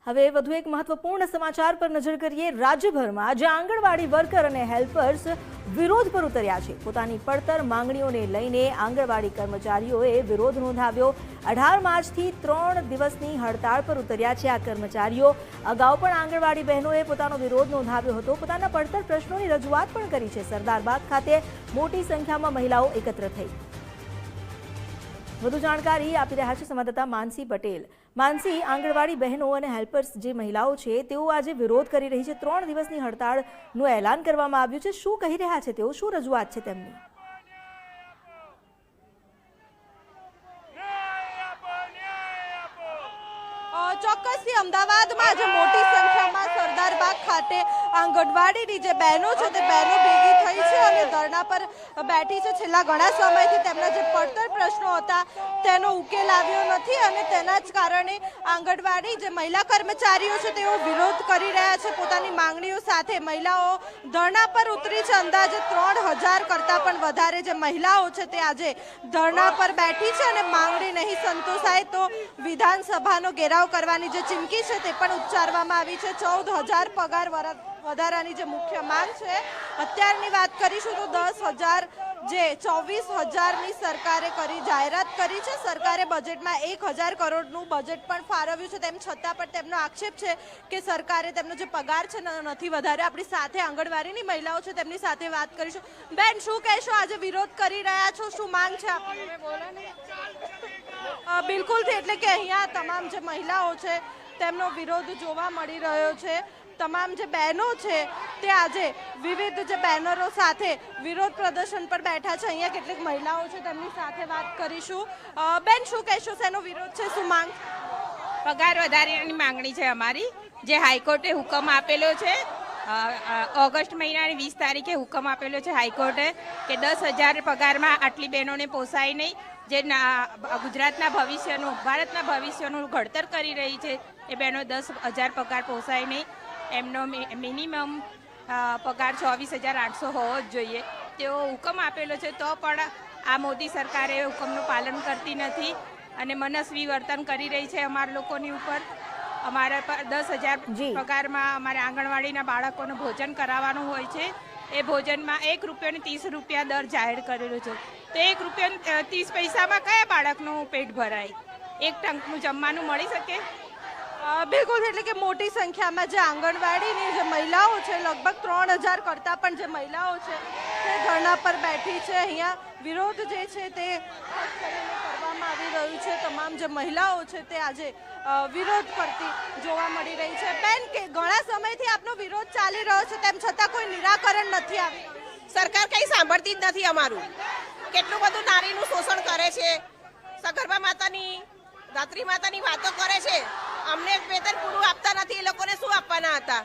હવે વધુ એક મહત્વપૂર્ણ સમાચાર પર નજર કરીએ। રાજ્યભરમાં આજે આંગણવાડી વર્કર અને હેલ્પર્સ વિરોધ પર ઉતર્યા છે। પોતાની પડતર માંગણીઓને લઈને આંગણવાડી કર્મચારીઓએ વિરોધ નોંધાવ્યો। 18 માર્ચથી 3 દિવસની હડતાળ પર ઉતર્યા છે આ કર્મચારીઓ। અગાઉ પણ આંગણવાડી બહેનોએ પોતાનો વિરોધ નોંધાવ્યો હતો। પોતાના પડતર પ્રશ્નોની રજૂઆત પણ કરી છે। સરદારબાગ ખાતે મોટી સંખ્યામાં મહિલાઓ એકત્ર થઈ। વધુ જાણકારી આપી રહ્યા છે સંવાદદાતા માનસી પટેલ। માનસી, આંગણવાડી બહેનો અને હેલ્પર્સ જે મહિલાઓ છે તેઓ આજે વિરોધ કરી રહી છે। 3 દિવસની હડતાળનું એલાન કરવામાં આવ્યું છે। શું કહી રહ્યા છે તેઓ, શું રજૂઆત છે તેમની? ચોક્કસથી અમદાવાદમાં આજે મોટી સંખ્યામાં સરદારબાગ ખાતે આંગણવાડીની જે બહેનો છે તે બહેનો ભેગી થઈ છે અને ધરણા પર બેઠી છે। છેલ્લા ઘણા સમયથી તેમના જે પડતર પ્રશ્નો હતા તેનો ઉકેલ આવ્યો નથી અને તેના જ કારણે આંગણવાડી જે મહિલા કર્મચારીઓ છે તેઓ વિરોધ કરી રહ્યા છે પોતાની માંગણીઓ સાથે। મહિલાઓ ધરણા પર ઉતરી છે। અંદાજે 3000 કરતાં પણ વધારે જે મહિલાઓ છે તે આજે ધરણા પર બેઠી છે અને માંગણી નહીં સંતોષાય તો વિધાનસભાનો ઘેરાવ કરવાની જે ચીમકી છે તે પણ ઉચ્ચારવામાં આવી છે। 14000 પગાર વધારાની જે મુખ્ય માંગ છે અત્યારની વાત કરીશું તો 10000 જે 24000ની સરકારે કરી જાહેરાત કરી છે। સરકારે બજેટમાં 1000 કરોડનું બજેટ પણ ફાળવ્યું છે। તેમ છતાં પણ તેમનો આક્ષેપ છે કે સરકારે તેમનો જે પગાર છે નથી વધાર્યો। આપણી સાથે આંગણવાડીની મહિલાઓ છે તેમની સાથે વાત કરીશું। બેન, શું કહેશો? આજે વિરોધ કરી રહ્યા છો, શું માંગ છે આપની? બિલકુલ, એટલે કે અહીંયા તમામ જે મહિલાઓ છે તેમનો વિરોધ જોવા મળી રહ્યો છે। તમામ જે બહેનો છે તે આજે વિવિધ જે બેનરો સાથે વિરોધ પ્રદર્શન પર બેઠા છે। અહીંયા કેટલીક મહિલાઓ છે તેમની સાથે વાત કરીશું। બેન, શું કહેશો? શેનો વિરોધ છે, શું માંગ? પગાર વધારાની માંગણી છે અમારી, જે હાઈકોર્ટે હુકમ આપેલો છે। ઓગસ્ટ મહિનાની 20 તારીખે હુકમ આપેલો છે હાઈકોર્ટે કે 10000 પગારમાં આટલી બહેનોને પોસાય નહીં। જે ગુજરાતના ભવિષ્યનું, ભારતના ભવિષ્યનું ઘડતર કરી રહી છે એ બહેનો 10000 પગાર પોસાય નહીં। એમનો મિનિમમ પગાર 24800 હોવો જ જોઈએ। તેઓ હુકમ આપેલો છે તો પણ આ મોદી સરકારે હુકમનું પાલન કરતી નથી અને મનસ્વી વર્તન કરી રહી છે અમારા લોકોની ઉપર। અમારા પર 10000 પગારમાં અમારે આંગણવાડીના બાળકોનું ભોજન કરાવવાનું હોય છે। એ ભોજનમાં ₹1.30 દર જાહેર કરેલો છે તો ₹1.30 કયા બાળકનું પેટ ભરાય? એક ટંકનું જમવાનું મળી શકે? બિલકુલ, એટલે કે મોટી સંખ્યામાં જે આંગણવાડીની જે મહિલાઓ છે લગભગ 3000 કરતાં પણ જે મહિલાઓ છે તે ધરણા પર બેઠી છે। અહીંયા વિરોધ જે છે તે ખાસ કરીને કરવામાં આવી રહ્યું છે। તમામ જે મહિલાઓ છે તે આજે વિરોધ કરતી જોવા મળી રહી છે। બેન, કે ઘણા સમયથી આપનો વિરોધ ચાલી રહ્યો છે તેમ છતાં કોઈ નિરાકરણ નથી આવ્યું? સરકાર કંઈ સાંભળતી જ નથી અમારું। કેટલું બધું નારીનું શોષણ કરે છે। સગર્ભા માતાની, રાત્રિ માતાની વાતો કરે છે। અમને વેતન પૂરું આપતા નથી, એ લોકોને શું આપવાના હતા?